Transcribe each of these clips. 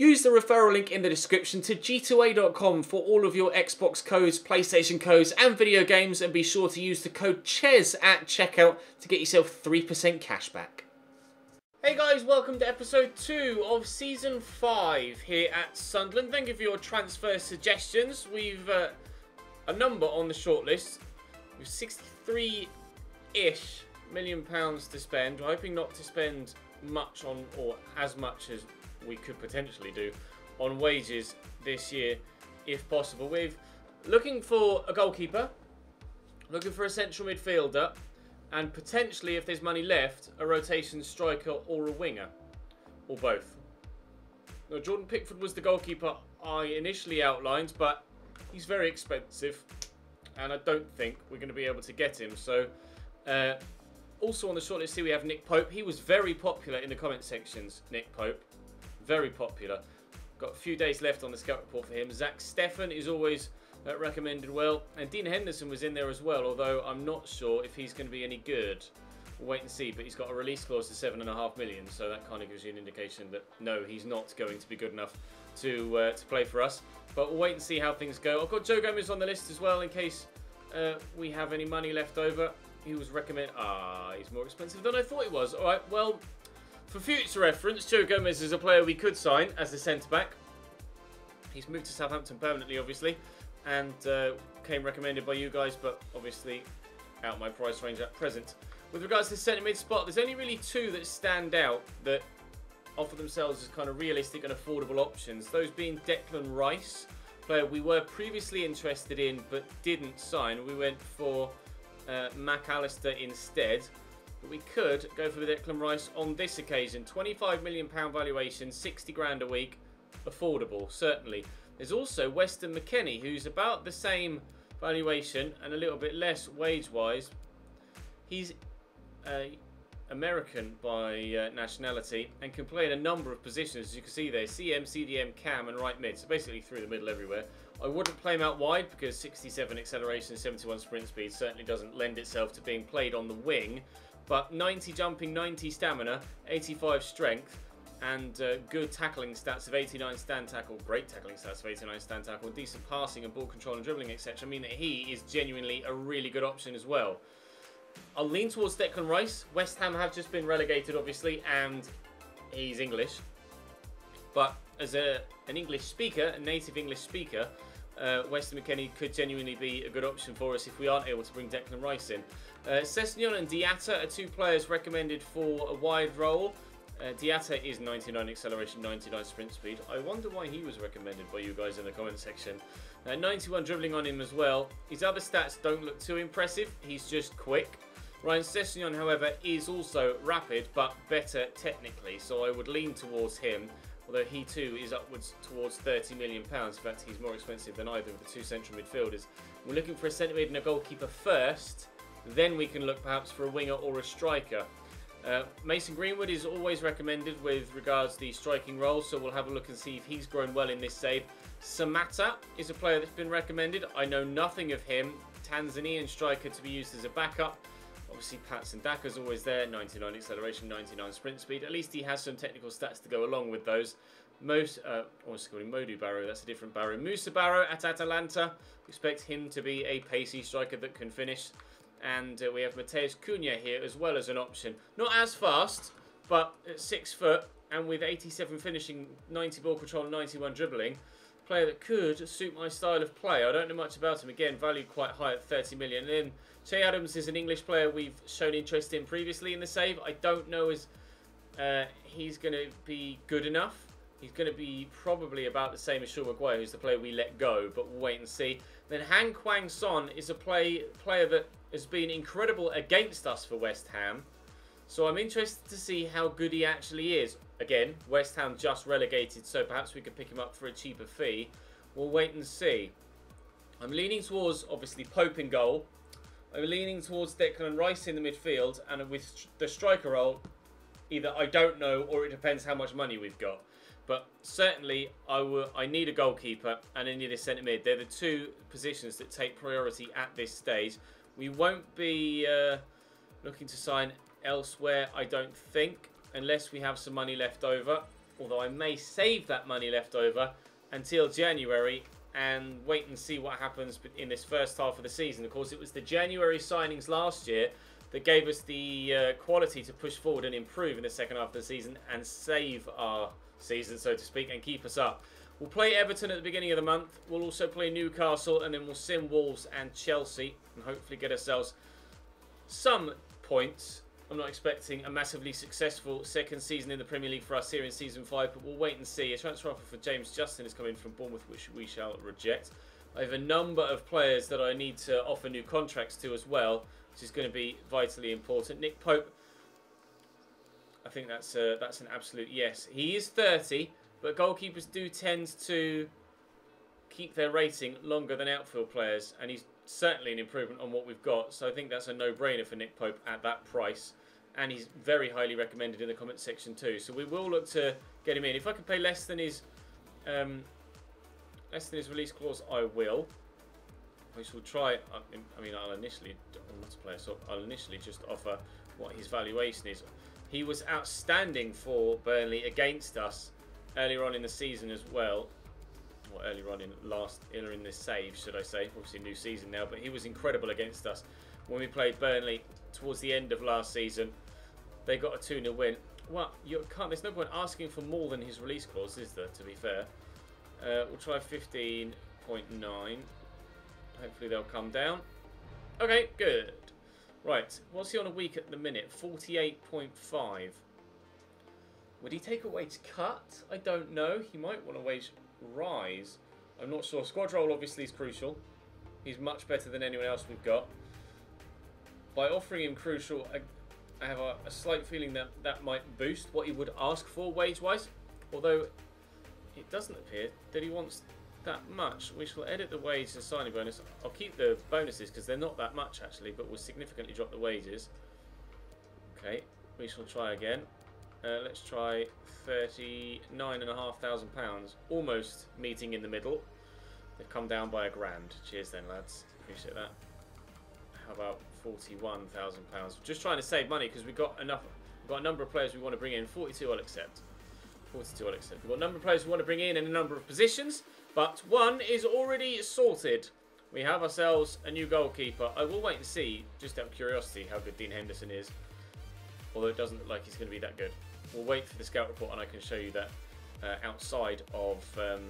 Use the referral link in the description to g2a.com for all of your Xbox codes, PlayStation codes and video games, and be sure to use the code CHES at checkout to get yourself 3% cashback. Hey guys, welcome to episode 2 of season 5 here at Sunderland. Thank you for your transfer suggestions. We've a number on the shortlist. We've 63-ish million pounds to spend. We're hoping not to spend much on, or as much as we could potentially do, on wages this year if possible. We're looking for a goalkeeper, looking for a central midfielder, and potentially, if there's money left, a rotation striker or a winger, or both. Now, Jordan Pickford was the goalkeeper I initially outlined, but he's very expensive and I don't think we're going to be able to get him. So also on the shortlist here we have Nick Pope. He was very popular in the comment sections, Nick Pope. Very popular. Got a few days left on the scout report for him. Zach Steffen is always recommended well. And Dean Henderson was in there as well, although I'm not sure if he's going to be any good. We'll wait and see, but he's got a release clause to 7.5 million, so that kind of gives you an indication that no, he's not going to be good enough to play for us. But we'll wait and see how things go. I've got Joe Gomez on the list as well in case we have any money left over. He was recommended. He's more expensive than I thought he was. All right, well, for future reference, Joe Gomez is a player we could sign as a centre-back. He's moved to Southampton permanently, obviously, and came recommended by you guys, but obviously out my price range at present. With regards to the centre-mid spot, there's only really two that stand out that offer themselves as kind of realistic and affordable options. Those being Declan Rice, player we were previously interested in but didn't sign. We went for McAllister instead. But we could go for the Declan Rice on this occasion. £25 million valuation, 60 grand a week. Affordable, certainly. There's also Weston McKennie, who's about the same valuation and a little bit less wage-wise. He's American by nationality and can play in a number of positions, as you can see there. CM, CDM, Cam and right mid. So basically through the middle everywhere. I wouldn't play him out wide because 67 acceleration, 71 sprint speed certainly doesn't lend itself to being played on the wing. But 90 jumping, 90 stamina, 85 strength, and good tackling stats of 89 stand tackle, great tackling stats of 89 stand tackle, decent passing and ball control and dribbling, etc. I mean that he is genuinely a really good option as well. I'll lean towards Declan Rice. West Ham have just been relegated, obviously, and he's English. But as an English speaker, a native English speaker, Weston McKennie could genuinely be a good option for us if we aren't able to bring Declan Rice in. Sessegnon and Diatta are two players recommended for a wide role. Diatta is 99 acceleration, 99 sprint speed. I wonder why he was recommended by you guys in the comment section. 91 dribbling on him as well. His other stats don't look too impressive. He's just quick. Ryan Sessegnon, however, is also rapid, but better technically. So I would lean towards him. Although he too is upwards towards £30 million. In fact, he's more expensive than either of the two central midfielders. We're looking for a centre mid and a goalkeeper first. Then we can look perhaps for a winger or a striker. Mason Greenwood is always recommended with regards to the striking role. So we'll have a look and see if he's grown well in this save. Samatta is a player that's been recommended. I know nothing of him. Tanzanian striker to be used as a backup. Obviously, Patson Daka's always there. 99 acceleration, 99 sprint speed. At least he has some technical stats to go along with those. Modu Barrow, that's a different Barrow. Musa Barrow at Atalanta. Expect him to be a pacey striker that can finish. And we have Mateus Cunha here as well as an option. Not as fast, but at 6 foot and with 87 finishing, 90 ball control, 91 dribbling. Player that could suit my style of play. I don't know much about him. Again, valued quite high at 30 million. And then Che Adams is an English player we've shown interest in previously in the save. I don't know as he's going to be good enough. He's going to be probably about the same as Sean Maguire, who's the player we let go, but we'll wait and see. Then Han Kwang Son is a player that has been incredible against us for West Ham. So I'm interested to see how good he actually is. Again, West Ham just relegated, so perhaps we could pick him up for a cheaper fee. We'll wait and see. I'm leaning towards, obviously, Pope in goal. I'm leaning towards Declan Rice in the midfield. And with the striker role, either I don't know or it depends how much money we've got. But certainly, I need a goalkeeper and I need a centre mid. They're the two positions that take priority at this stage. We won't be looking to sign elsewhere, I don't think, unless we have some money left over. Although I may save that money left over until January and wait and see what happens in this first half of the season. Of course, it was the January signings last year that gave us the quality to push forward and improve in the second half of the season and save our season, so to speak, and keep us up. We'll play Everton at the beginning of the month. We'll also play Newcastle, and then we'll sim Wolves and Chelsea and hopefully get ourselves some points. I'm not expecting a massively successful second season in the Premier League for us here in Season 5, but we'll wait and see. A transfer offer for James Justin is coming from Bournemouth, which we shall reject. I have a number of players that I need to offer new contracts to as well, which is going to be vitally important. Nick Pope, I think that's an absolute yes. He is 30, but goalkeepers do tend to keep their rating longer than outfield players, and he's certainly an improvement on what we've got. So I think that's a no-brainer for Nick Pope at that price, and he's very highly recommended in the comment section too. So we will look to get him in. If I can pay less than his release clause, I will. We shall try. I mean, I'll initially just offer what his valuation is. He was outstanding for Burnley against us earlier on in the season as well. Or earlier in this save, should I say? Obviously, new season now, but he was incredible against us when we played Burnley towards the end of last season. They got a 2-0 win. Well, there's no point asking for more than his release clause, is there? To be fair, we'll try 15.9. Hopefully, they'll come down. Okay, good. Right, what's he on a week at the minute? 48.5. Would he take a wage cut? I don't know. He might want a wage rise. I'm not sure. Squad role obviously is crucial. He's much better than anyone else we've got. By offering him crucial, I have a slight feeling that that might boost what he would ask for wage-wise. Although it doesn't appear that he wants that much. We shall edit the wage and signing bonus. I'll keep the bonuses because they're not that much actually, but we'll significantly drop the wages. Okay, we shall try again. Let's try £39,500. Almost meeting in the middle. They've come down by £1,000. Cheers then, lads. Appreciate that. How about £41,000? Just trying to save money because we've got a number of players we want to bring in. 42 I'll accept. 42 I'll accept. We've got a number of players we want to bring in a number of positions, but one is already sorted. We have ourselves a new goalkeeper. I will wait and see, just out of curiosity, how good Dean Henderson is. Although it doesn't look like he's going to be that good. We'll wait for the scout report and I can show you that outside of the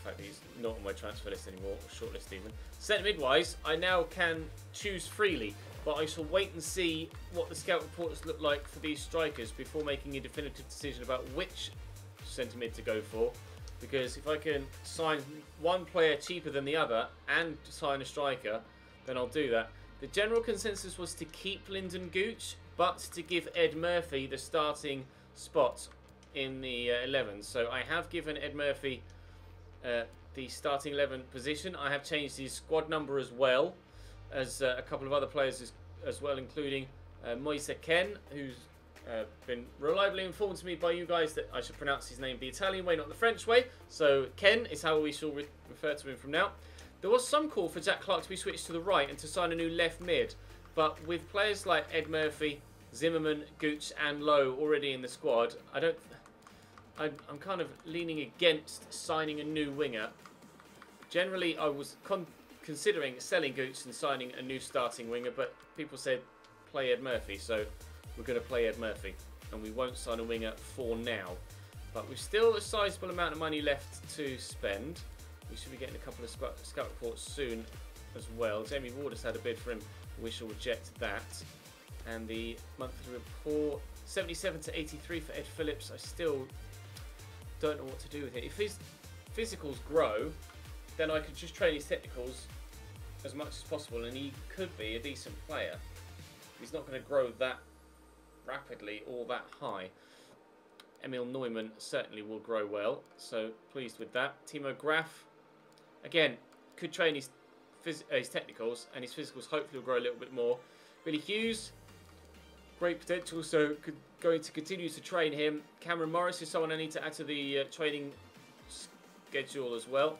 fact that he's not on my transfer list anymore, or shortlist even. Centre mid-wise, I now can choose freely, but I shall wait and see what the scout reports look like for these strikers before making a definitive decision about which centre mid to go for. Because if I can sign one player cheaper than the other and sign a striker, then I'll do that. The general consensus was to keep Lyndon Gooch, but to give Ed Murphy the starting spot in the 11. So I have given Ed Murphy the starting 11 position. I have changed his squad number as well as a couple of other players as well, including Moise Ken, who's been reliably informed to me by you guys that I should pronounce his name the Italian way, not the French way. So Ken is how we shall refer to him from now. There was some call for Jack Clark to be switched to the right and to sign a new left mid, but with players like Ed Murphy, Zimmerman, Gooch and Lowe already in the squad, I'm kind of leaning against signing a new winger. Generally, I was considering selling Gooch and signing a new starting winger, but people said play Ed Murphy, so we're going to play Ed Murphy, and we won't sign a winger for now. But we've still a sizable amount of money left to spend. We should be getting a couple of scout reports soon as well. Jamie Ward has had a bid for him. We shall reject that. And the monthly report, 77 to 83 for Ed Phillips. I still don't know what to do with it. If his physicals grow, then I could just train his technicals as much as possible, and he could be a decent player. He's not going to grow that rapidly or that high. Emil Neumann certainly will grow well, so pleased with that. Timo Graf, again, could train his technicals, and his physicals hopefully will grow a little bit more. Billy Hughes, great potential, so going to continue to train him. Cameron Morris is someone I need to add to the training schedule as well.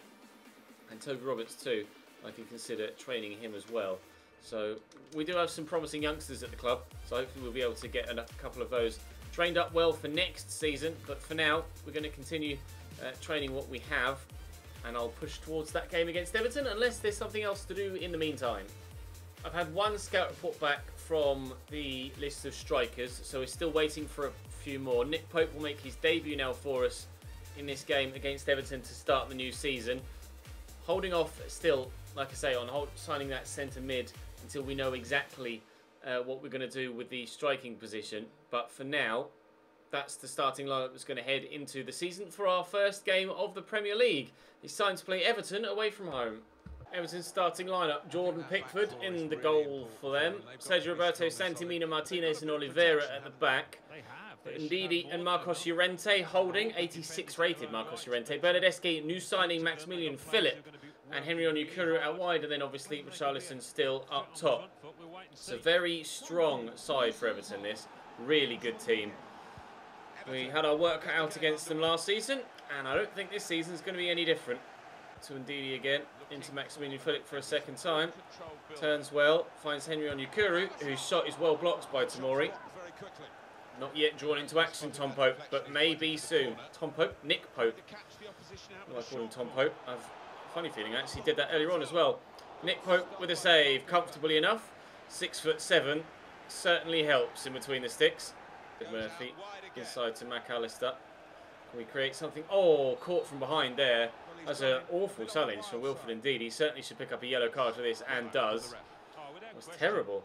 And Toby Roberts too, I can consider training him as well. So we do have some promising youngsters at the club, so hopefully we'll be able to get a couple of those trained up well for next season, but for now, we're going to continue training what we have, and I'll push towards that game against Everton unless there's something else to do in the meantime. I've had one scout report back from the list of strikers, so we're still waiting for a few more. Nick Pope will make his debut now for us in this game against Everton to start the new season. Holding off still, like I say, on signing that centre mid until we know exactly what we're going to do with the striking position. But for now, that's the starting lineup that's going to head into the season for our first game of the Premier League. It's time to play Everton away from home. Everton's starting lineup: Jordan Pickford in the goal for them, Sergio Roberto, Santimina, Martinez and Oliveira at the back, Ndidi and Marcos Llorente holding, 86 rated Marcos Llorente, Bernardeschi, new signing Maximilian Philip, and Henry Onyekuru out wide, and then obviously Richarlison still up top. It's a very strong side for Everton, this. Really good team. We had our work cut out against them last season, and I don't think this season's going to be any different. To Ndidi again, into Maximilian Philip for a second time. Turns well, finds Henry Onyekuru, whose shot is well blocked by Tomori. Not yet drawn into action, Tom Pope, but maybe soon. Tom Pope? Nick Pope. Well, I call him Tom Pope. I've a funny feeling I actually did that earlier on as well. Nick Pope with a save, comfortably enough. 6'7", certainly helps in between the sticks. Good Murphy, inside to McAllister. Can we create something? Oh, caught from behind there. That's an awful challenge from Wilfred Ndidi. He certainly should pick up a yellow card for this, and does. It was terrible.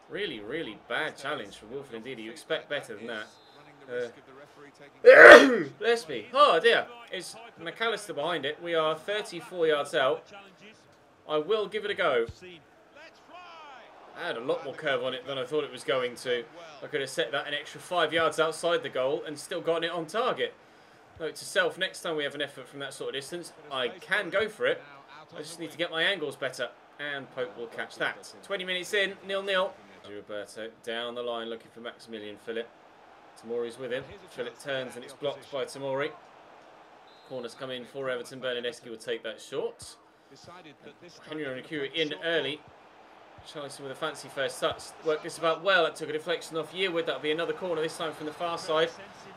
Really, really bad challenge from Wilfred Ndidi. You expect better than that. Bless me. Oh dear. It's McAllister behind it. We are 34 yards out. I will give it a go. I had a lot more curve on it than I thought it was going to. I could have set that an extra 5 yards outside the goal and still gotten it on target. Note to self, next time we have an effort from that sort of distance, I can go for it. I just need to get my angles better. And Pope will catch that. 20 minutes in, 0-0. Roberto down the line looking for Maximilian Philip. Tomori's with him. Philip turns and it's blocked by Tomori. Corners come in for Everton. Bernardeschi will take that short. Henry Onyekuru in early. Richarlison with a fancy first touch. Worked this about well. That took a deflection off Yearwood. That'll be another corner, this time from the far side.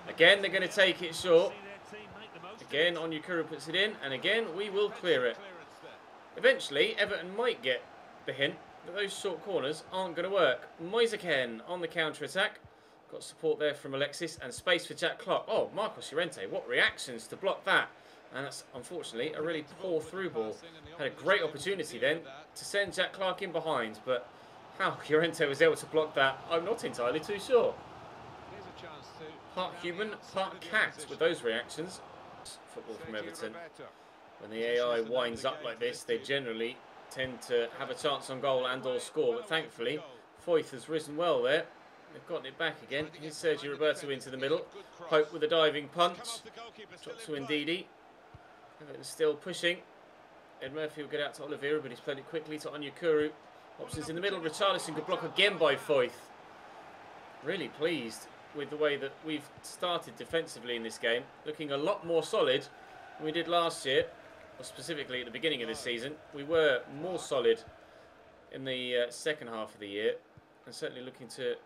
Again, they're going to take it short. Again, Onyekuru puts it in. And again, we will clear it. Eventually, Everton might get the hint that those short corners aren't going to work. Moisaken on the counter-attack. Got support there from Alexis and space for Jack Clark. Oh, Marcos Llorente, what reactions to block that. And that's, unfortunately, a really poor through ball. Had a great opportunity then to send Jack Clark in behind, but how Llorente was able to block that, I'm not entirely too sure. Part human, part cat with those reactions. Football from Everton. When the AI winds up like this, they generally tend to have a chance on goal and or score, but thankfully, Foyth has risen well there. They've gotten it back again. Here's Sergio Roberto into the middle. Pope with a diving punch. Drops to Ndidi. Everton still pushing. Ed Murphy will get out to Oliveira, but he's played it quickly to Onyekuru. Options in the middle. Richarlison could block again by Foyth. Really pleased with the way that we've started defensively in this game. Looking a lot more solid than we did last year, or specifically at the beginning of this season. We were more solid in the second half of the year, and certainly looking to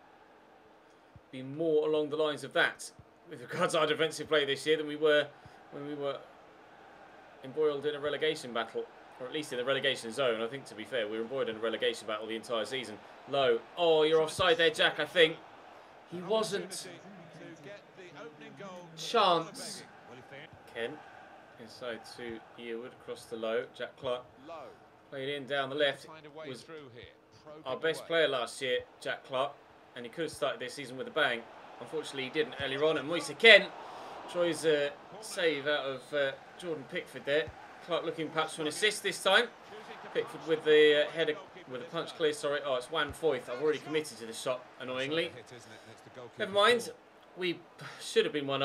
be more along the lines of that with regards to our defensive play this year than we were when we were embroiled in a relegation battle, or at least in the relegation zone. I think, to be fair, we were embroiled in a relegation battle the entire season. Low. Oh, you're offside there, Jack, I think. He wasn't. Chance. Ken. Inside to Yearwood, across to Low. Jack Clark. Played in down the left. Was our best player last year, Jack Clark. And he could have started this season with a bang. Unfortunately, he didn't earlier on. And Moisaken tries a save out of Jordan Pickford there. Clark looking perhaps for an assist this time. Pickford with the header, with a punch clear, sorry. Oh, it's Juan Foyth. I've already committed to the shot, annoyingly. Never mind. We should have been 1-0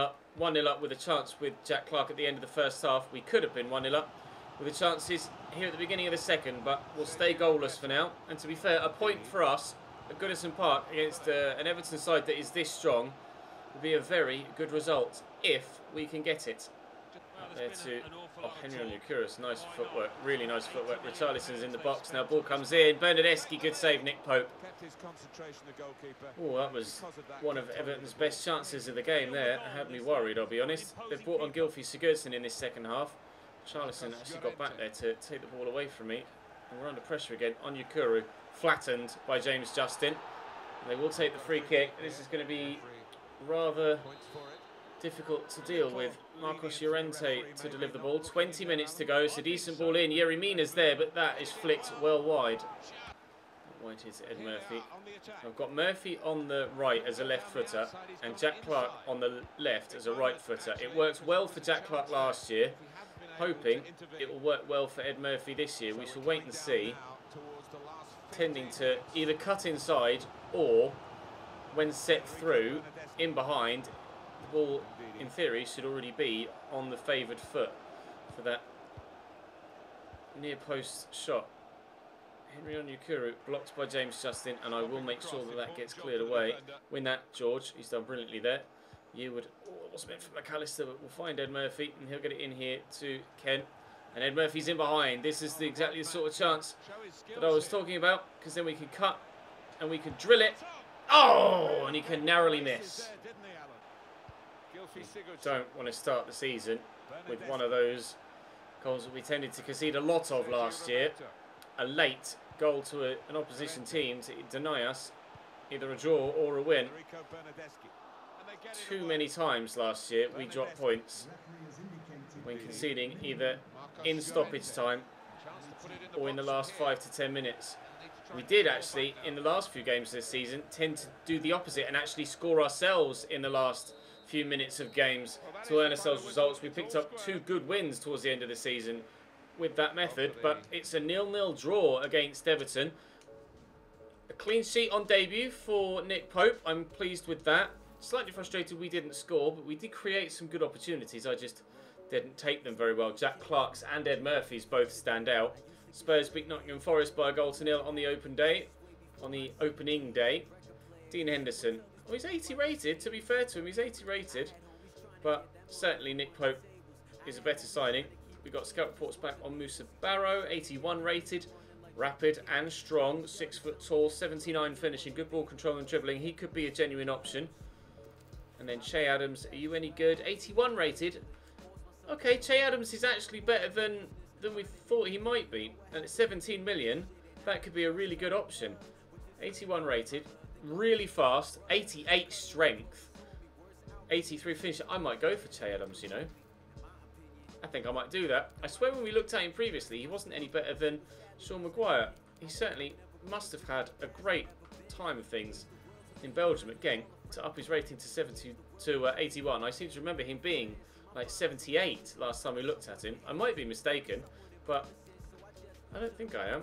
up with a chance with Jack Clark at the end of the first half. We could have been 1-0 up with the chances here at the beginning of the second, but we'll stay goalless for now. And to be fair, a point for us at Goodison Park against an Everton side that is this strong would be a very good result if we can get it. There to Henry Onyekuru's nice footwork, really nice footwork. Richarlison's in the box now. Ball comes in. Bernardeschi, good save. Nick Pope. Oh, that was one of Everton's best chances of the game there. Had me worried, I'll be honest. They've brought on Gylfi Sigurdsson in this second half. Richarlison actually got back there to take the ball away from me. And we're under pressure again. Onyekuru flattened by James Justin. And they will take the free kick. This is going to be rather difficult to deal with. Marcos Llorente to deliver the ball. 20 minutes to go. It's a decent ball in. Yerry Mina's there, but that is flicked well wide. Wide is Ed Murphy. I've got Murphy on the right as a left footer and Jack Clark on the left as a right footer. It worked well for Jack Clark last year. Hoping it will work well for Ed Murphy this year. We shall wait and see. Tending to either cut inside or, when set through, in behind, the ball, in theory, should already be on the favoured foot for that near post shot. Henry Onyekuru blocked by James Justin, and I will make sure that that gets cleared away. Win that, George. He's done brilliantly there. You would, it was meant for McAllister, but we'll find Ed Murphy, and he'll get it in here to Ken. And Ed Murphy's in behind. This is exactly the sort of chance that I was talking about, because then we can cut and we can drill it. Oh, and he can narrowly miss. Don't want to start the season with one of those goals that we tended to concede a lot of last year. A late goal to an opposition team to deny us either a draw or a win. Too many times last year we dropped points when conceding either in stoppage time or in the last 5 to 10 minutes. We did actually, in the last few games this season, tend to do the opposite and actually score ourselves in the last few minutes of games to earn ourselves results. We picked up 2 good wins towards the end of the season with that method, but it's a 0-0 draw against Everton. A clean sheet on debut for Nick Pope. I'm pleased with that. Slightly frustrated we didn't score, but we did create some good opportunities. I just didn't take them very well. Jack Clark's and Ed Murphy's both stand out. Spurs beat Nottingham Forest by a 1-0 on the opening day. Dean Henderson. Well, he's 80 rated. To be fair to him, he's 80 rated. But certainly Nick Pope is a better signing. We got scout reports back on Musa Barrow, 81 rated. Rapid and strong, 6 foot tall, 79 finishing, good ball control and dribbling. He could be a genuine option. And then Che Adams, are you any good? 81 rated. Okay, Che Adams is actually better than we thought he might be. And at 17 million, that could be a really good option. 81 rated, really fast, 88 strength, 83 finish. I might go for Che Adams, you know. I think I might do that. I swear when we looked at him previously, he wasn't any better than Sean Maguire. He certainly must have had a great time of things in Belgium at Genk to up his rating to 81. I seem to remember him being like 78 last time we looked at him. I might be mistaken, but I don't think I am.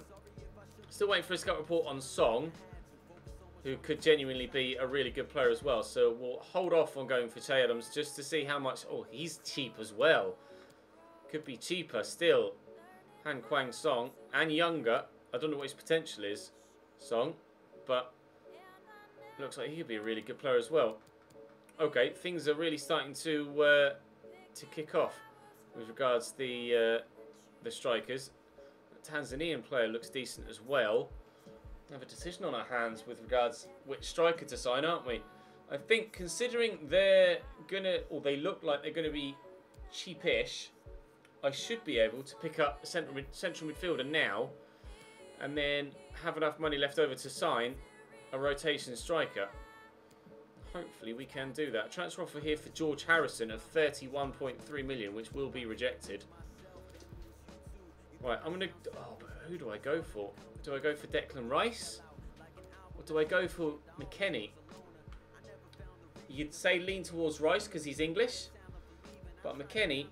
Still waiting for a scout report on Song, who could genuinely be a really good player as well. So we'll hold off on going for Che Adams just to see how much... Oh, he's cheap as well. Could be cheaper still. Han Kwang Song, and younger. I don't know what his potential is, Song, but looks like he could be a really good player as well. Okay, things are really starting to kick off with regards to the strikers. The Tanzanian player looks decent as well. We have a decision on our hands with regards which striker to sign, aren't we? I think considering they're gonna, or they look like they're gonna be cheapish, I should be able to pick up a central midfielder now and then have enough money left over to sign a rotation striker. Hopefully we can do that. Transfer offer here for George Harrison of 31.3 million, which will be rejected. Right, I'm going to... Oh, but who do I go for? Do I go for Declan Rice? Or do I go for McKennie? You'd say lean towards Rice because he's English. But McKennie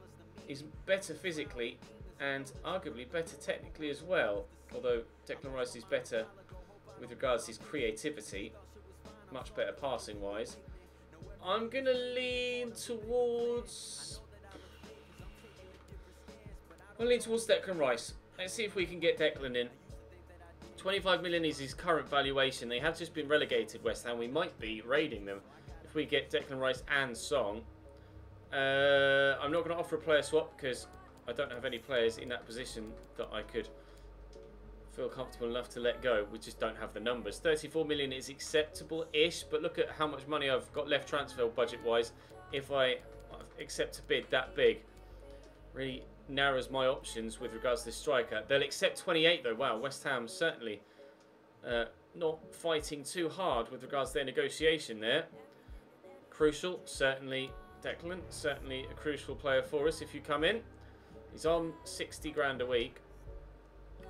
is better physically and arguably better technically as well. Although Declan Rice is better with regards to his creativity. Much better passing wise. I'm going to lean towards... I'll lean towards Declan Rice. Let's see if we can get Declan in. 25 million is his current valuation. They have just been relegated, West Ham. We might be raiding them if we get Declan Rice and Song. I'm not going to offer a player swap because I don't have any players in that position that I could feel comfortable enough to let go. We just don't have the numbers. 34 million is acceptable-ish, but look at how much money I've got left transfer budget-wise. If I accept a bid that big, really narrows my options with regards to this striker. They'll accept 28 though. Wow, West Ham certainly not fighting too hard with regards to their negotiation there. Crucial, certainly. Declan, certainly a crucial player for us if you come in. He's on 60 grand a week.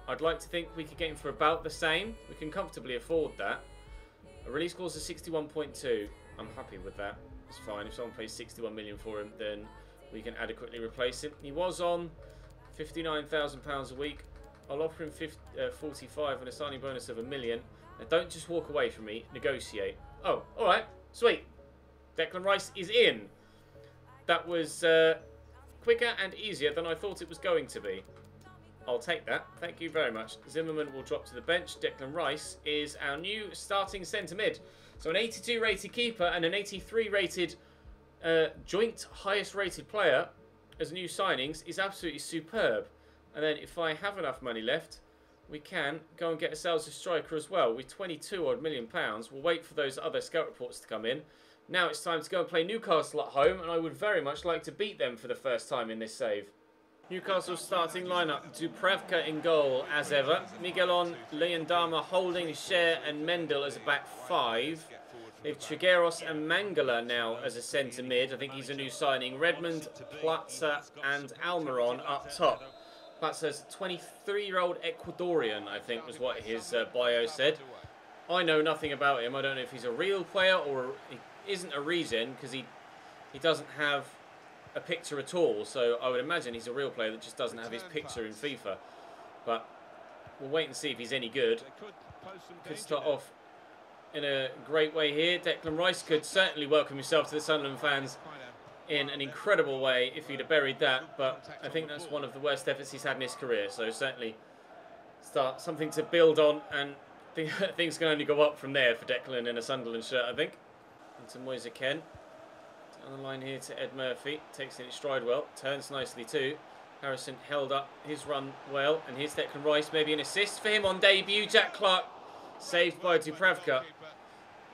I'd like to think we could get him for about the same. We can comfortably afford that. A release clause of 61.2. I'm happy with that. It's fine. If someone pays 61 million for him, then we can adequately replace him. He was on £59,000 a week. I'll offer him 45 and a signing bonus of £1 million. Now, don't just walk away from me. Negotiate. Oh, all right. Sweet. Declan Rice is in. That was quicker and easier than I thought it was going to be. I'll take that. Thank you very much. Zimmerman will drop to the bench. Declan Rice is our new starting centre mid. So an 82 rated keeper and an 83 rated joint highest rated player as new signings is absolutely superb. And then if I have enough money left, we can go and get ourselves a striker as well. With 22 odd million pounds, we'll wait for those other scout reports to come in. Now it's time to go and play Newcastle at home, and I would very much like to beat them for the first time in this save. Newcastle's starting lineup: Dubravka in goal as ever. Miguelon, Leandama, Holding, Cher and Mendel as a back five. They've Trigueros and Mangala now as a centre mid. I think he's a new signing. Redmond, Plaza and Almiron up top. Plaza's a 23-year-old Ecuadorian, I think was what his bio said. I know nothing about him. I don't know if he's a real player or he isn't a regen, because he doesn't have a picture at all. So I would imagine he's a real player that just doesn't have his picture in FIFA. But we'll wait and see if he's any good. Could start off in a great way here. Declan Rice could certainly welcome himself to the Sunderland fans in an incredible way if he'd have buried that. But I think that's one of the worst efforts he's had in his career. So certainly start something to build on, and things can only go up from there for Declan in a Sunderland shirt, I think. Into Moise Ken. Down the line here to Ed Murphy. Takes it in stride well. Turns nicely too. Harrison held up his run well. And here's Declan Rice. Maybe an assist for him on debut. Jack Clark saved by Dubravka.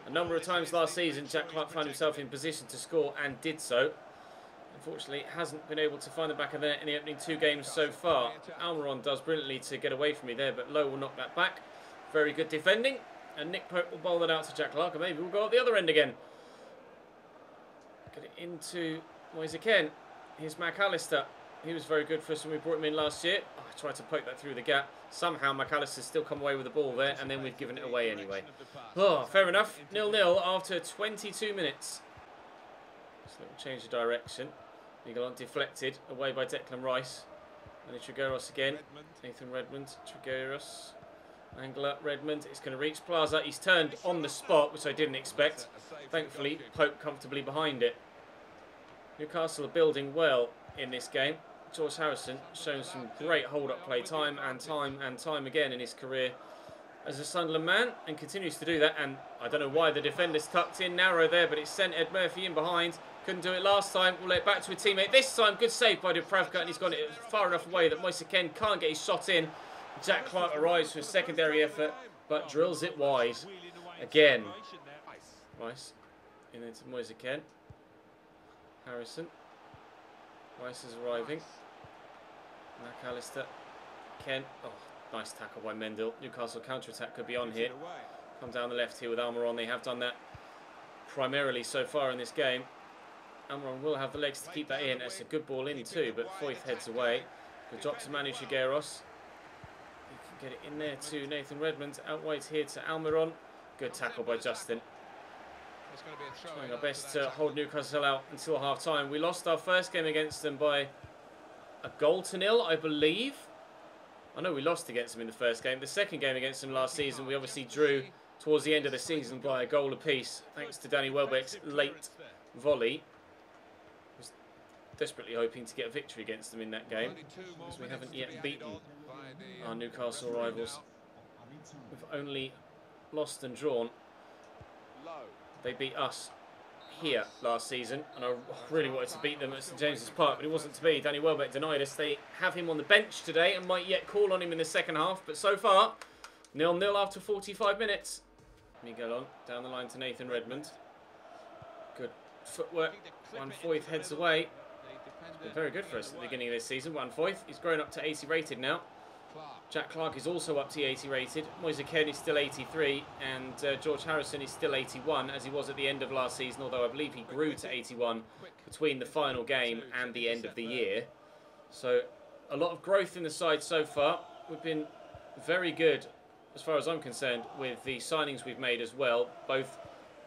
A number of times last season, Jack Clark found himself in position to score and did so. Unfortunately, hasn't been able to find the back of the net in the opening two games so far. Almiron does brilliantly to get away from me there, but Lowe will knock that back. Very good defending. And Nick Pope will bowl that out to Jack Clark, and maybe we'll go at the other end again. Get it into Moise Ken. Here's McAllister. He was very good for us when we brought him in last year. Oh, I tried to poke that through the gap. Somehow McAllister's still come away with the ball there, and then we've given it away anyway. Oh, fair enough. 0-0 after 22 minutes. Just a little change of direction. Miguelon deflected away by Declan Rice. And then Trigueros again. Nathan Redmond. Trigueros. Angler, Redmond. It's going to reach Plaza. He's turned on the spot, which I didn't expect. Thankfully, Pope comfortably behind it. Newcastle are building well in this game. George Harrison shown some great hold-up play time and time again in his career as a Sunderland man, and continues to do that. And I don't know why the defender's tucked in narrow there, but it's sent Ed Murphy in behind. Couldn't do it last time. We'll let it back to a teammate. This time, good save by Dubravka, and he's got it far enough away that Moise Ken can't get his shot in. Jack Clark arrives for a secondary effort, but drills it wide again. Rice in into Moise Ken. Harrison. Rice is arriving. McAllister. Ken. Oh, nice tackle by Mendel. Newcastle counter-attack could be on here. Come down the left here with Almiron. They have done that primarily so far in this game. Almiron will have the legs to keep that in. That's a good ball in too, but Foyth heads away. Good drop to Manu Trigueros. Get it in there to Nathan Redmond. Outweights here to Almiron. Good tackle by Justin. Trying our best to hold Newcastle out until half-time. We lost our first game against them by a 0-0, I believe. I know we lost against them in the first game. The second game against them last season, we obviously drew towards the end of the season by a goal apiece, thanks to Danny Welbeck's late volley. I was desperately hoping to get a victory against them in that game, because we haven't yet beaten our Newcastle rivals. We've only lost and drawn. They beat us here last season, and I really wanted to beat them at St James's Park, but it wasn't to be. Danny Welbeck denied us. They have him on the bench today and might yet call on him in the second half, but so far, 0-0 after 45 minutes. Miguel on, down the line to Nathan Redmond. Good footwork. Juan Foyth heads away. It's been very good for us at the beginning of this season. Juan Foyth, he's grown up to 80 rated now. Jack Clark is also up to 80 rated. Moise Kean is still 83, and George Harrison is still 81, as he was at the end of last season, although I believe he grew to 81 between the final game and the end of the year. So a lot of growth in the side so far. We've been very good, as far as I'm concerned, with the signings we've made as well. Both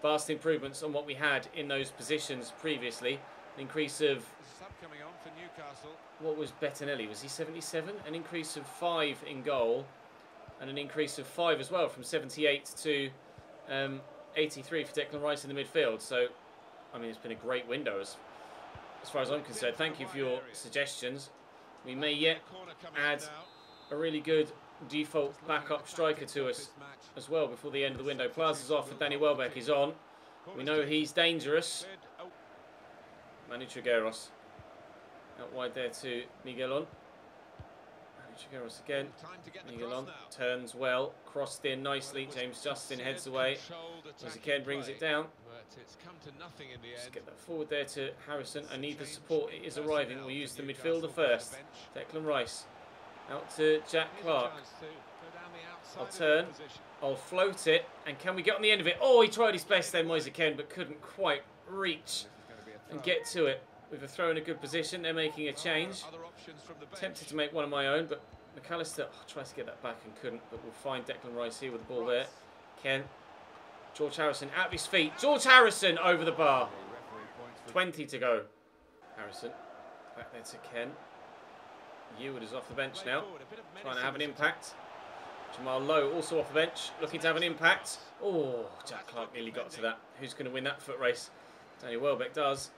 vast improvements on what we had in those positions previously. An increase of... What was Bettinelli? Was he 77? An increase of 5 in goal, and an increase of 5 as well, from 78 to 83 for Declan Rice in the midfield. So, I mean, it's been a great window as far as I'm concerned. Thank you for your suggestions. We may yet add a really good default backup striker to us as well before the end of the window. Plaza's off and Danny Welbeck is on. We know he's dangerous. Manu Trigueros. Out wide there to Miguelon. Trigueros again. Miguelon turns well, crossed in nicely. James Justin heads away. Ken brings it down. Just get that forward there to Harrison. I need the support. It is arriving. We'll use the midfielder first. Declan Rice. Out to Jack Clark. I'll turn. I'll float it. And can we get on the end of it? Oh, he tried his best there, Moise Kean, but couldn't quite reach and get to it. With a throw in a good position, they're making a change. Tempted to make one of my own, but McAllister tries to get that back and couldn't. But we'll find Declan Rice here with the ball there. Ken. George Harrison out of his feet. George Harrison over the bar. 20 to go. Harrison back there to Ken. Eward is off the bench now, trying to have an impact. Jamal Lowe also off the bench, looking to have an impact. Oh, Jack Clark nearly got to that. Who's going to win that foot race? Danny Welbeck does.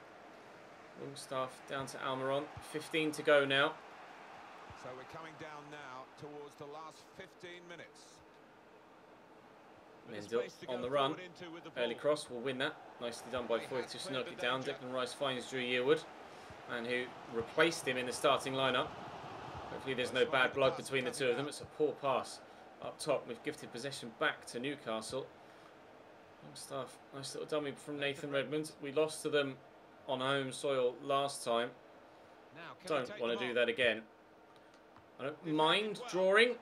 Longstaff down to Almiron. 15 to go now. So we're coming down now towards the last 15 minutes. Mendel on the run. Early cross will win that. Nicely done by Foyth to snug it down. Declan Rice finds Drew Yearwood, and who replaced him in the starting lineup. Hopefully there's no bad blood between the two of them. It's a poor pass up top. We've gifted possession back to Newcastle. Longstaff, nice little dummy from Nathan Redmond. We lost to them on home soil last time. Don't want to do that again. I don't mind drawing,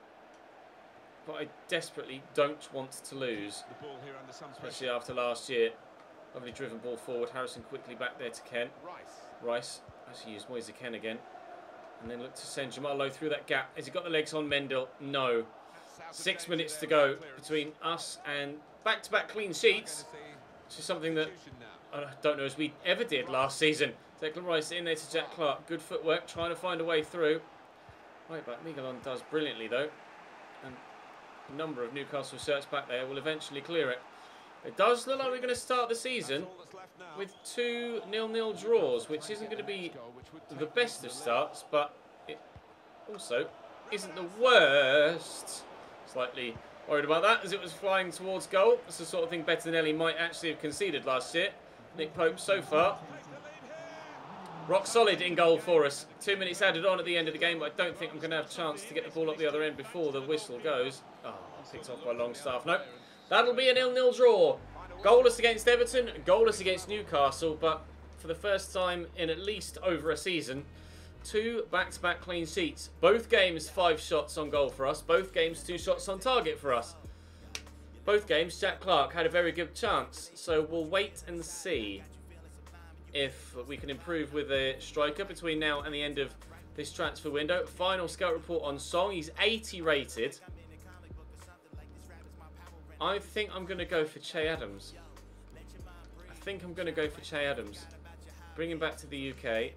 but I desperately don't want to lose, especially after last year. Lovely driven ball forward. Harrison quickly back there to Ken. Rice actually used Moise Kean again, and then look to send Jamal Lowe through that gap. Has he got the legs on Mendel? No. 6 minutes to go between us and back-to-back clean sheets, which is something that I don't know as we ever did last season. Declan Rice in there to Jack Clark. Good footwork, trying to find a way through. Right back, Miguelon does brilliantly though. And a number of Newcastle shirts back there will eventually clear it. It does look like we're going to start the season with 2 0-0 draws, which isn't going to be the best of starts, but it also isn't the worst. Slightly worried about that as it was flying towards goal. It's the sort of thing Bettinelli might actually have conceded last year. Nick Pope so far rock solid in goal for us. 2 minutes added on at the end of the game, but I don't think I'm going to have a chance to get the ball up the other end before the whistle goes. Oh, picked off by Longstaff. Nope. That'll be a 0-0 draw. Goalless against Everton, goalless against Newcastle, but for the first time in at least over a season, 2 back-to-back clean sheets. Both games 5 shots on goal for us. Both games 2 shots on target for us. Both games Jack Clark had a very good chance. So we'll wait and see if we can improve with a striker between now and the end of this transfer window. Final scout report on Song. He's 80 rated. I think I'm going to go for Che Adams. Bring him back to the UK.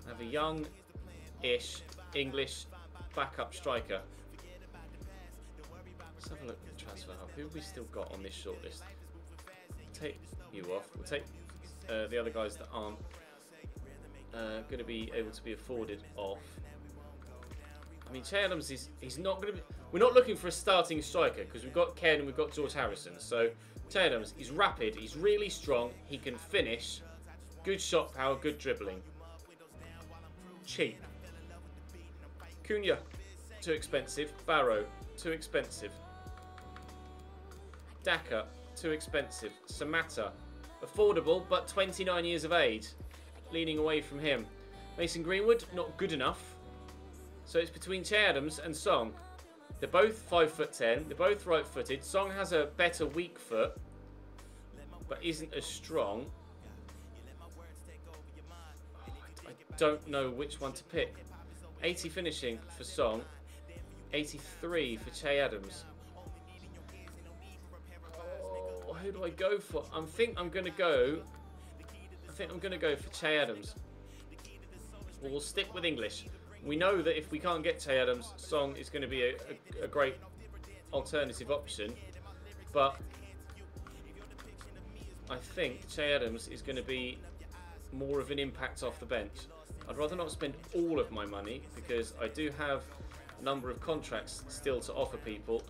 Have a young-ish English backup striker. Let's have a look at the transfer hub. Who have we still got on this shortlist? Take you off. We'll take the other guys that aren't going to be able to be afforded off. I mean, Che Adams he's not going to be. We're not looking for a starting striker because we've got Ken and we've got George Harrison. So Che Adams, he's rapid, he's really strong, he can finish, good shot power, good dribbling. Cheap. Cunha, too expensive. Barrow, too expensive. Daka, too expensive. Samatta, affordable but 29 years of age. Leaning away from him. Mason Greenwood, not good enough. So it's between Che Adams and Song. They're both 5'10". They're both right-footed. Song has a better weak foot, but isn't as strong. I don't know which one to pick. 80 finishing for Song. 83 for Che Adams. Oh, who do I go for? I think I'm going to go for Che Adams. We'll stick with English. We know that if we can't get Che Adams, Song is going to be a great alternative option. But I think Che Adams is going to be more of an impact off the bench. I'd rather not spend all of my money because I do have a number of contracts still to offer people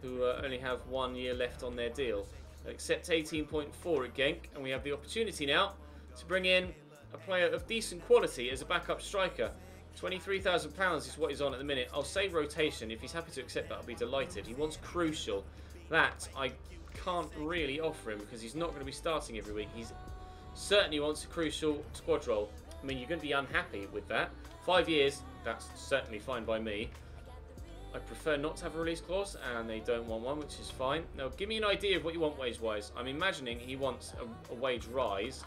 who only have 1 year left on their deal. Accept 18.4 at Genk, and we have the opportunity now to bring in a player of decent quality as a backup striker. £23,000 is what he's on at the minute. I'll say rotation. If he's happy to accept that, I'll be delighted. He wants crucial. That I can't really offer him because he's not going to be starting every week. He certainly wants a crucial squad role. I mean, you're going to be unhappy with that. 5 years, that's certainly fine by me. I prefer not to have a release clause, and they don't want one, which is fine. Now, give me an idea of what you want wage-wise. I'm imagining he wants a wage rise.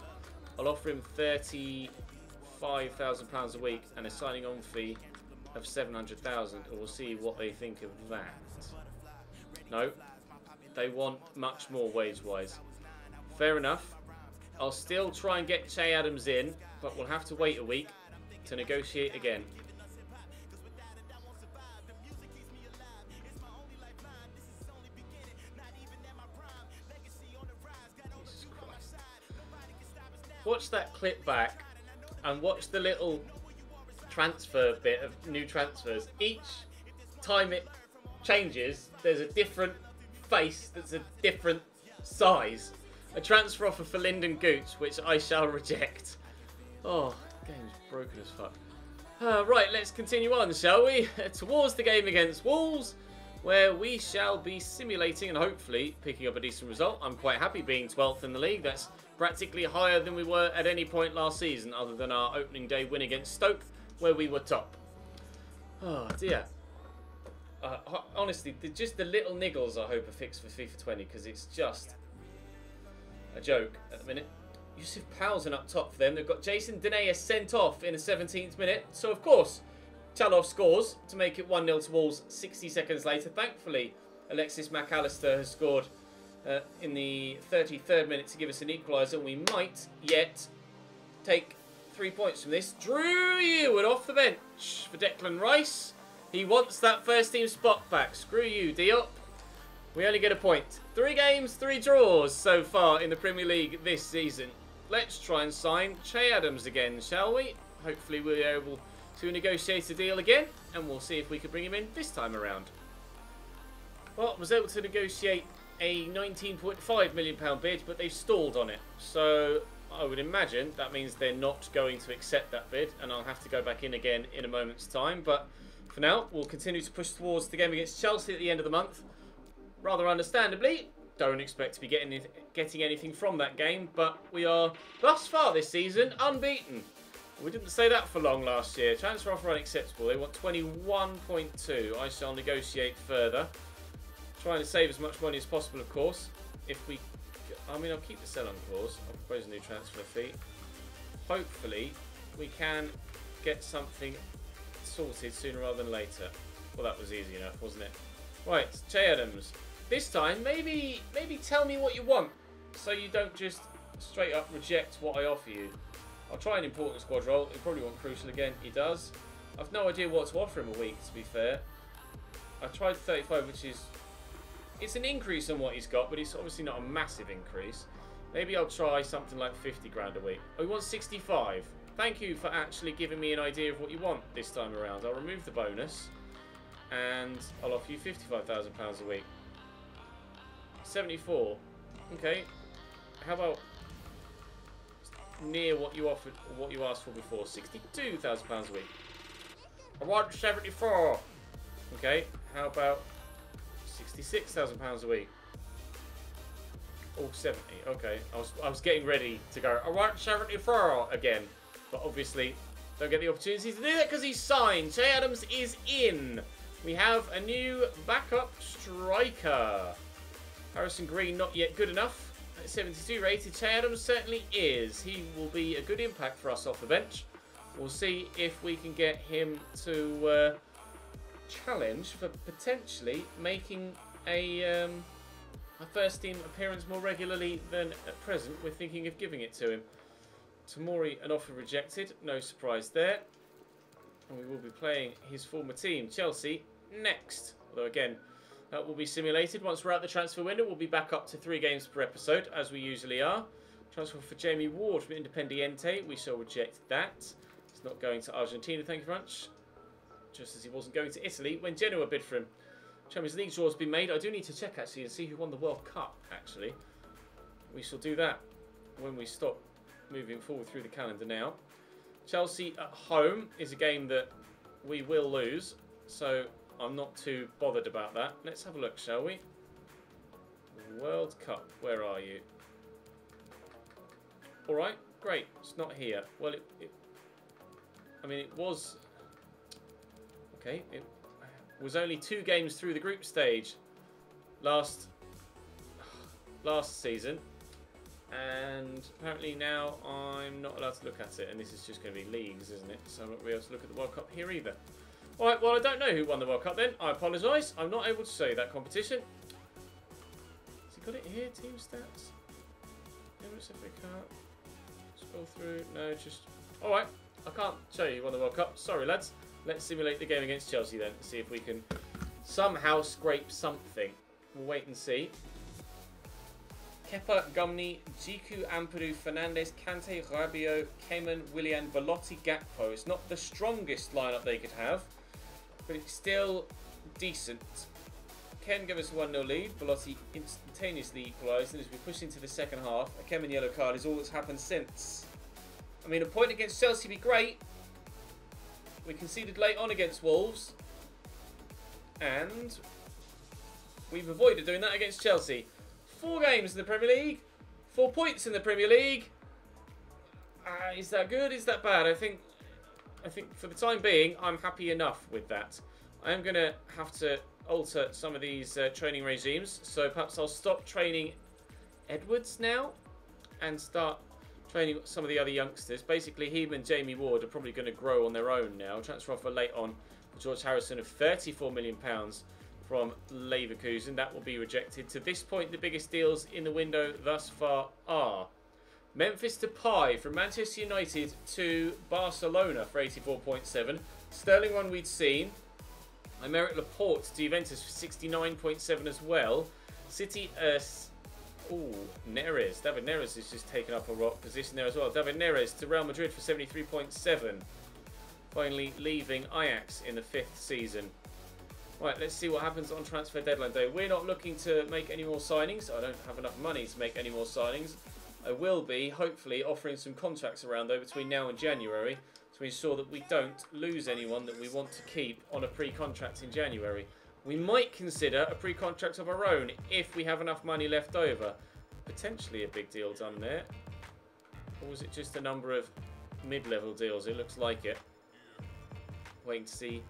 I'll offer him £35,000 a week and a signing-on fee of £700,000, and we'll see what they think of that. No, they want much more wage-wise. Fair enough. I'll still try and get Che Adams in, but we'll have to wait a week to negotiate again. Jesus Christ. Watch that clip back and watch the little transfer bit of new transfers. Each time it changes, there's a different face that's a different size. A transfer offer for Lyndon Gooch, which I shall reject. Oh, game's broken as fuck. Right, let's continue on, shall we? Towards the game against Wolves, where we shall be simulating and hopefully picking up a decent result. I'm quite happy being 12th in the league. That's practically higher than we were at any point last season, other than our opening day win against Stoke, where we were top. Oh, dear. Honestly, just the little niggles I hope are fixed for FIFA 20, because it's just a joke at the minute. Yusuf Poulsen up top for them. They've got Jason Denayer sent off in the 17th minute. So, of course, Chalov scores to make it 1-0 to Wolves 60 seconds later. Thankfully, Alexis McAllister has scored in the 33rd minute to give us an equaliser. We might yet take 3 points from this. Drew Eward off the bench for Declan Rice. He wants that first team spot back. Screw you, Diop. We only get a point. 3 games, 3 draws so far in the Premier League this season. Let's try and sign Che Adams again, shall we? Hopefully we're able to negotiate a deal again, and we'll see if we can bring him in this time around. Well, I was able to negotiate a £19.5 million bid, but they've stalled on it. So I would imagine that means they're not going to accept that bid, and I'll have to go back in again in a moment's time. But for now, we'll continue to push towards the game against Chelsea at the end of the month. Rather understandably, don't expect to be getting anything from that game, but we are, thus far this season, unbeaten. We didn't say that for long last year. Transfer offer unacceptable. They want 21.2. I shall negotiate further. Trying to save as much money as possible, of course. I mean, I'll keep the sell-on clause. I'll propose a new transfer fee. Hopefully, we can get something sorted sooner rather than later. Well, that was easy enough, wasn't it? Right, Che Adams. This time, maybe tell me what you want, so you don't just straight up reject what I offer you. I'll try an important squad role. He'll probably want crucial again. He does. I've no idea what to offer him a week, to be fair. I tried 35, which is... It's an increase on what he's got, but it's obviously not a massive increase. Maybe I'll try something like 50 grand a week. Oh, he wants 65. Thank you for actually giving me an idea of what you want this time around. I'll remove the bonus. and I'll offer you £55,000 a week. 74. Okay. How about near what you offered, what you asked for before? £62,000 a week. I want 74. Okay. How about £66,000 a week? Oh, 70. Okay. I was getting ready to go. I want 74 again, but obviously don't get the opportunity to do that because he's signed. Che Adams is in. We have a new backup striker. Harrison Green not yet good enough. At 72 rated, Che Adams certainly is. He will be a good impact for us off the bench. We'll see if we can get him to challenge for potentially making a first team appearance more regularly than at present. We're thinking of giving it to him. Tamori, an offer rejected. No surprise there. And we will be playing his former team, Chelsea, next. Although again, that will be simulated. Once we're out the transfer window, we'll be back up to 3 games per episode, as we usually are. Transfer for Jamie Ward from Independiente. We shall reject that. He's not going to Argentina, thank you very much. Just as he wasn't going to Italy when Genoa bid for him. Champions League draw has been made. I do need to check, actually, and see who won the World Cup, actually. We shall do that when we stop moving forward through the calendar now. Chelsea at home is a game that we will lose, so I'm not too bothered about that. Let's have a look, shall we? World Cup, where are you? Alright, great. It's not here. Well, I mean, it was... Okay, it was only 2 games through the group stage last season. And apparently now I'm not allowed to look at it. And this is just going to be leagues, isn't it? So I'm not going to be able to look at the World Cup here either. Alright, well, I don't know who won the World Cup then. I apologise. I'm not able to show you that competition. Has he got it here? Team stats? Emirates FA Cup. Scroll through. No, just... Alright, I can't show you who won the World Cup. Sorry, lads. Let's simulate the game against Chelsea then. See if we can somehow scrape something. We'll wait and see. Kepa, Gumney, Jiku, Ampadu, Fernandes, Kante, Rabiot, Cayman, Willian, Belotti, Gakpo. It's not the strongest lineup they could have, but it's still decent. Ken gave us a 1-0 lead. Belotti instantaneously equalised, and as we push into the second half, a Cayman yellow card is all that's happened since. I mean, a point against Chelsea would be great. We conceded late on against Wolves, and we've avoided doing that against Chelsea. 4 games in the Premier League, 4 points in the Premier League. Is that good? Is that bad? I think for the time being, I'm happy enough with that. I am going to have to alter some of these training regimes, so perhaps I'll stop training Edwards now and start training some of the other youngsters. Basically, him and Jamie Ward are probably going to grow on their own now. Transfer offer late on for George Harrison of £34 million from Leverkusen. That will be rejected. To this point, the biggest deals in the window thus far are Memphis Depay from Manchester United to Barcelona for 84.7. Sterling one we'd seen. Aymeric Laporte to Juventus for 69.7 as well. City... Neres. David Neres has just taken up a rock position there as well. David Neres to Real Madrid for 73.7. Finally leaving Ajax in the 5th season. Right, let's see what happens on transfer deadline day. We're not looking to make any more signings. I don't have enough money to make any more signings. I will be, hopefully, offering some contracts around though between now and January to ensure that we don't lose anyone that we want to keep on a pre-contract in January. We might consider a pre-contract of our own if we have enough money left over. Potentially a big deal done there. Or was it just a number of mid-level deals? It looks like it. Waiting to see.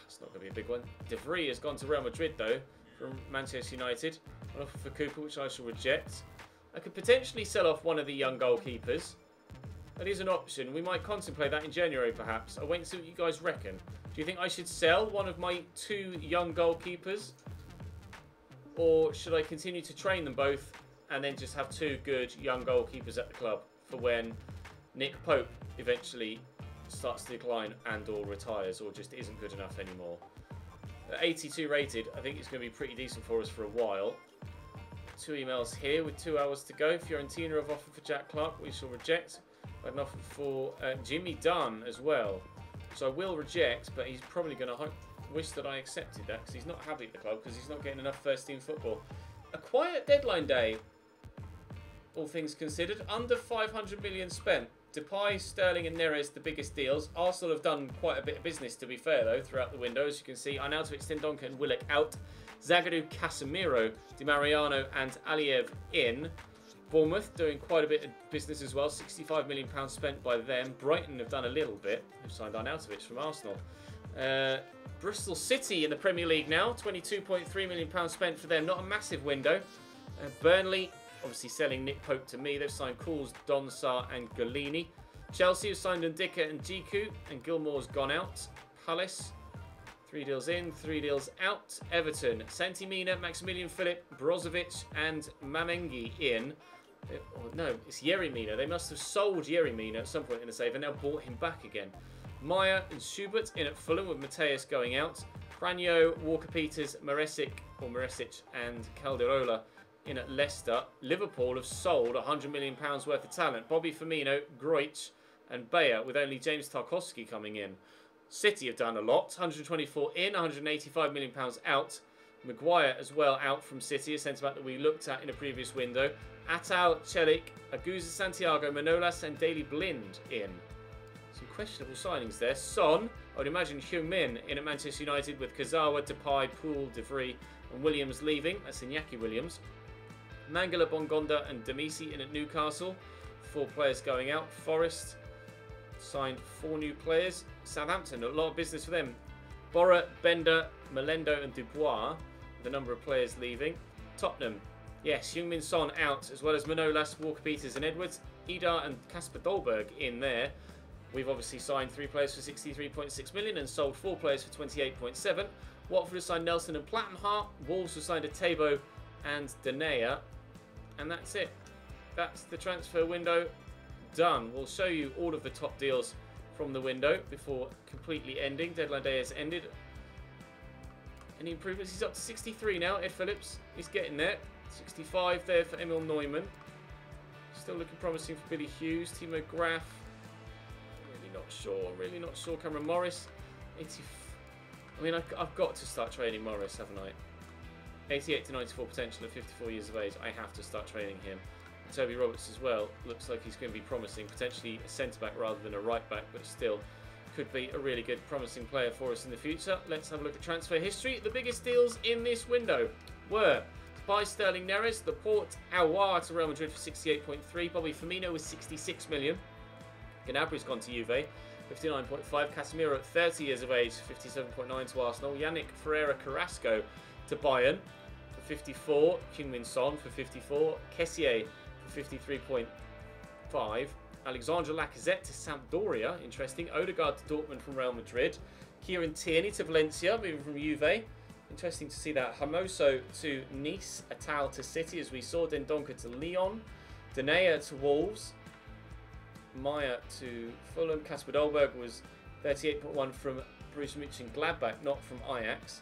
It's not going to be a big one. De Vrij has gone to Real Madrid though from Manchester United. An offer for Cooper, which I shall reject. I could potentially sell off one of the young goalkeepers. That is an option. We might contemplate that in January perhaps. I'll wait and see what you guys reckon. Do you think I should sell one of my 2 young goalkeepers? Or should I continue to train them both and then just have 2 good young goalkeepers at the club for when Nick Pope eventually starts to decline and or retires or just isn't good enough anymore? 82 rated, I think it's going to be pretty decent for us for a while. 2 emails here with 2 hours to go. Fiorentina have offered for Jack Clark, we shall reject. I had an offer for Jimmy Dunn as well. So I will reject, but he's probably going to wish that I accepted that because he's not happy at the club because he's not getting enough first team football. A quiet deadline day, all things considered. Under 500 million spent. Depay, Sterling and Neres, the biggest deals. Arsenal have done quite a bit of business, to be fair, though, throughout the window. As you can see, Arnautovic, Tendonka and Willock out. Zagadou, Casemiro, Di Mariano and Aliev in. Bournemouth doing quite a bit of business as well. £65 million spent by them. Brighton have done a little bit. They've signed Arnautovic from Arsenal. Bristol City in the Premier League now. £22.3 million spent for them. Not a massive window. Burnley, obviously selling Nick Pope to me. They've signed Cools, Donsar and Golini. Chelsea have signed Ndika and Jiku, and Gilmore's gone out. Palace, 3 deals in, 3 deals out. Everton, Santimina, Maximilian Philip, Brozovic and Mamengi in. Oh, no, it's Yerry Mina. They must have sold Yerry Mina at some point in the save and now bought him back again. Maya and Schubert in at Fulham with Mateus going out. Cranio, Walker-Peters, Maresic and Calderola in at Leicester. Liverpool have sold £100 million worth of talent. Bobby Firmino, Groich and Bayer with only James Tarkowski coming in. City have done a lot. 124 in, £185 million out. Maguire as well out from City, a centre-back that we looked at in a previous window. Atal, Celik, Aguza Santiago, Manolas and Daley Blind in. Some questionable signings there. Son, I would imagine Heung-min in at Manchester United with Kazawa, Depay, Poole, De Vries and Williams leaving. That's Iñaki Williams. Mangala, Bongonda and Demisi in at Newcastle. 4 players going out. Forest signed 4 new players. Southampton, a lot of business for them. Bora, Bender, Melendo and Dubois, with a number of players leaving. Tottenham, yes, Heung-min Son out, as well as Manolas, Walker-Peters and Edwards. Idar and Kasper Dolberg in there. We've obviously signed 3 players for 63.6 million and sold 4 players for 28.7. Watford have signed Nelson and Plattenhart. Wolves have signed Atebo and Danea. And that's it. That's the transfer window done. We'll show you all of the top deals from the window before completely ending. Deadline day has ended. Any improvements? He's up to 63 now. Ed Phillips, he's getting there. 65 there for Emil Neumann. Still looking promising for Billy Hughes. Timo Graf. Really not sure. Cameron Morris. 80. I mean, I've got to start training Morris, haven't I? 88 to 94 potential at 54 years of age. I have to start training him. And Toby Roberts as well. Looks like he's going to be promising. Potentially a centre-back rather than a right-back, but still could be a really good, promising player for us in the future. Let's have a look at transfer history. The biggest deals in this window were by Sterling Neres, the Port Aouar to Real Madrid for 68.3. Bobby Firmino with 66 million. Gnabry's gone to Juve, 59.5. Casemiro at 30 years of age, 57.9 to Arsenal. Yannick Ferreira Carrasco to Bayern for 54. Heung-min Son for 54. Kessié for 53.5. Alexandre Lacazette to Sampdoria, interesting. Odegaard to Dortmund from Real Madrid. Kieran Tierney to Valencia, moving from Juve. Interesting to see that. Hermoso to Nice. Atal to City, as we saw. Dendonka to Lyon. Danea to Wolves. Maya to Fulham. Kasper Dolberg was 38.1 from Borussia Mönchengladbach, not from Ajax.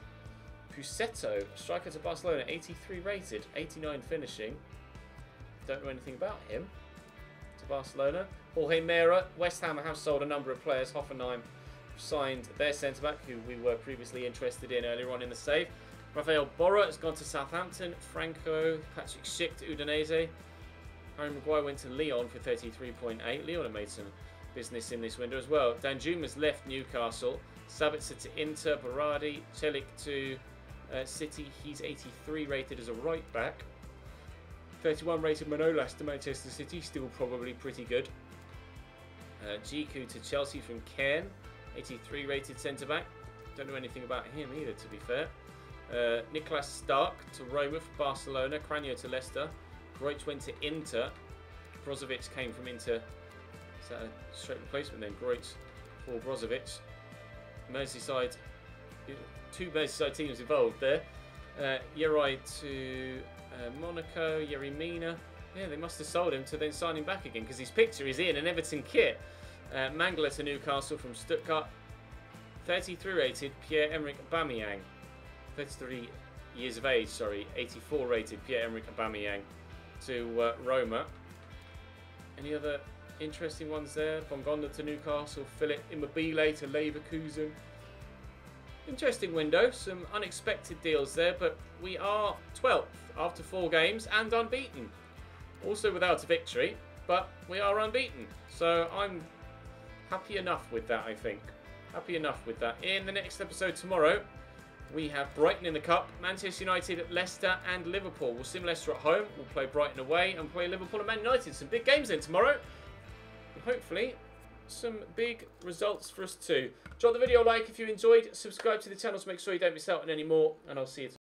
Pusetto, striker to Barcelona, 83 rated, 89 finishing. Don't know anything about him. To Barcelona. Jorge Mera, West Ham have sold a number of players. Hoffenheim signed their centre-back, who we were previously interested in earlier on in the save. Rafael Borra has gone to Southampton. Franco, Patrick Schick to Udinese. Harry Maguire went to Lyon for 33.8. Lyon have made some business in this window as well. Danjuma's left Newcastle. Sabitzer to Inter. Berardi. Celik to City. He's 83 rated as a right back. 31 rated Manolas to Manchester City. Still probably pretty good. Jiku to Chelsea from Cairn. 83 rated centre-back. Don't know anything about him either, to be fair. Nicolas Stark to Roma for Barcelona. Cranio to Leicester. Groich went to Inter. Brozovic came from Inter. Is that a straight replacement then? Groich for Brozovic. Merseyside. 2 Merseyside teams involved there. Yerai to Monaco. Yerry Mina. Yeah, they must have sold him to then sign him back again, because his picture is in an Everton kit. Mangala to Newcastle from Stuttgart. 33 rated Pierre-Emerick Aubameyang. 33 years of age, sorry. 84 rated Pierre-Emerick Aubameyang to Roma. Any other interesting ones there? Bongonda to Newcastle. Philip Immobile to Leverkusen. Interesting window, some unexpected deals there, but we are 12th after 4 games and unbeaten. Also without a victory, but we are unbeaten. So I'm happy enough with that, I think. Happy enough with that. In the next episode tomorrow, we have Brighton in the Cup, Manchester United, Leicester and Liverpool. We'll sim Leicester at home, we'll play Brighton away and play Liverpool and Man United. Some big games then tomorrow. And hopefully some big results for us too. Drop the video a like if you enjoyed, subscribe to the channel to make sure you don't miss out on any more, and I'll see you tomorrow.